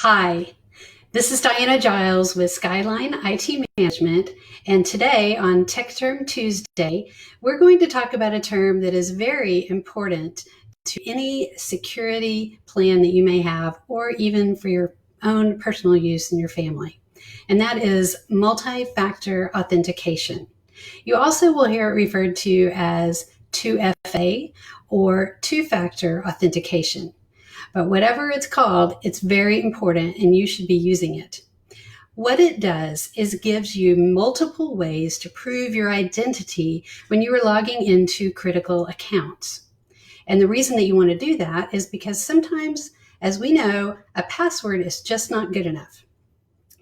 Hi, this is Diana Giles with Skyline IT Management, and today on Tech Term Tuesday, we're going to talk about a term that is very important to any security plan that you may have, or even for your own personal use in your family, and that is multi-factor authentication. You also will hear it referred to as 2FA or two-factor authentication. But whatever it's called, it's very important and you should be using it. What it does is gives you multiple ways to prove your identity when you are logging into critical accounts. And the reason that you want to do that is because sometimes, as we know, a password is just not good enough.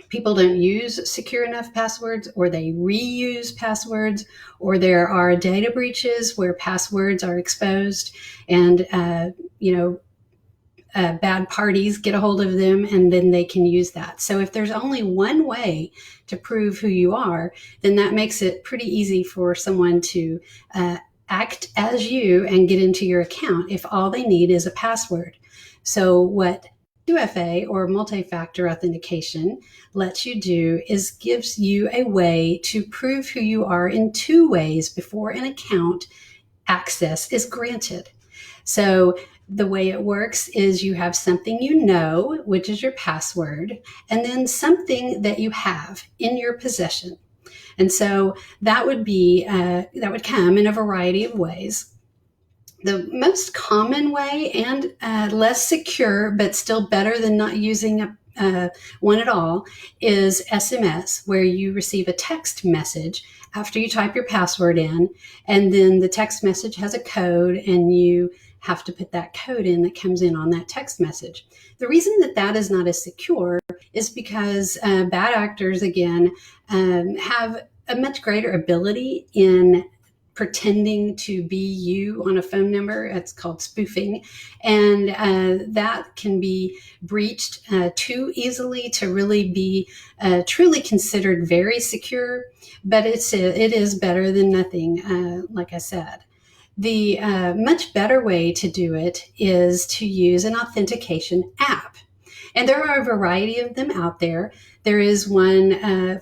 People don't use secure enough passwords, or they reuse passwords, or there are data breaches where passwords are exposed and, bad parties get a hold of them and then they can use that. So if there's only one way to prove who you are, then that makes it pretty easy for someone to act as you and get into your account if all they need is a password. So what 2FA or multi-factor authentication lets you do is gives you a way to prove who you are in two ways before an account access is granted. So the way it works is you have something you know, which is your password, and then something that you have in your possession. And so that would come in a variety of ways. The most common way and less secure, but still better than not using one at all, is SMS, where you receive a text message after you type your password in, and then the text message has a code, and you have to put that code in that comes in on that text message. The reason that that is not as secure is because bad actors, again, have a much greater ability in pretending to be you on a phone number. It's called spoofing. And that can be breached too easily to really be truly considered very secure, but it is better than nothing, like I said. The much better way to do it is to use an authentication app. And there are a variety of them out there. There is one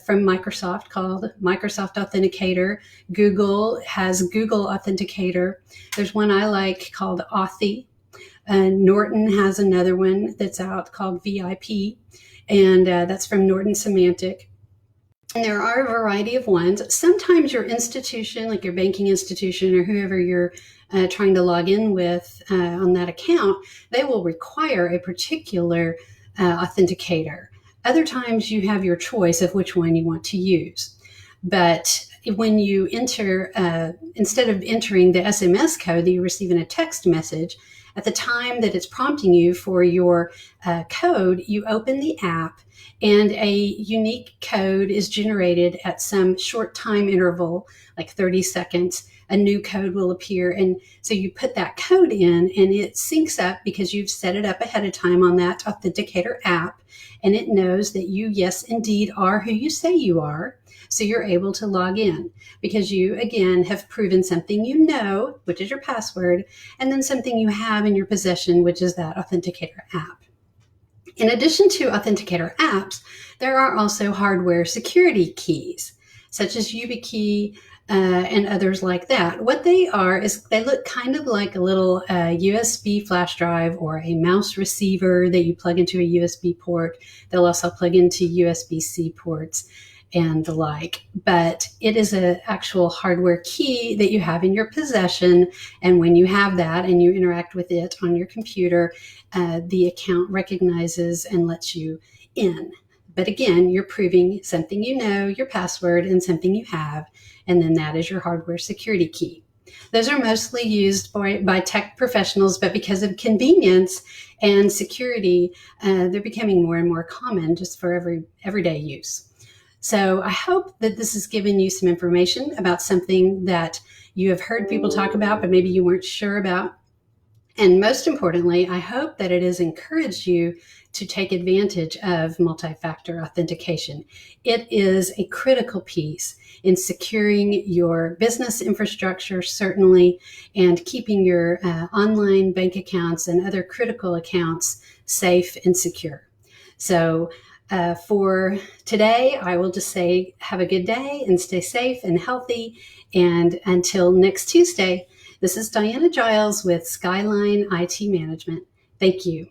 from Microsoft called Microsoft Authenticator. Google has Google Authenticator. There's one I like called Authy. Norton has another one that's out called VIP, and that's from Norton Symantec. And there are a variety of ones. Sometimes your institution, like your banking institution or whoever you're trying to log in with on that account, they will require a particular authenticator. Other times you have your choice of which one you want to use. But when you enter, instead of entering the SMS code that you receive in a text message, at the time that it's prompting you for your code, you open the app and a unique code is generated at some short time interval, like 30 seconds. A new code will appear. And so you put that code in and it syncs up because you've set it up ahead of time on that Authenticator app. And it knows that you, yes, indeed, are who you say you are. So you're able to log in because you, again, have proven something you know, which is your password, and then something you have in your possession, which is that Authenticator app. In addition to Authenticator apps, there are also hardware security keys, such as YubiKey and others like that. What they are is they look kind of like a little USB flash drive or a mouse receiver that you plug into a USB port. They'll also plug into USB-C ports and the like, but it is an actual hardware key that you have in your possession. And when you have that and you interact with it on your computer, the account recognizes and lets you in. But again, you're proving something you know, your password, and something you have, and then that is your hardware security key. Those are mostly used by tech professionals, but because of convenience and security, they're becoming more and more common just for everyday use. So I hope that this has given you some information about something that you have heard people talk about, but maybe you weren't sure about. And most importantly, I hope that it has encouraged you to take advantage of multi-factor authentication. It is a critical piece in securing your business infrastructure, certainly, and keeping your online bank accounts and other critical accounts safe and secure. So for today, I will just say have a good day and stay safe and healthy. And until next Tuesday, this is Diana Giles with Skyline IT Management. Thank you.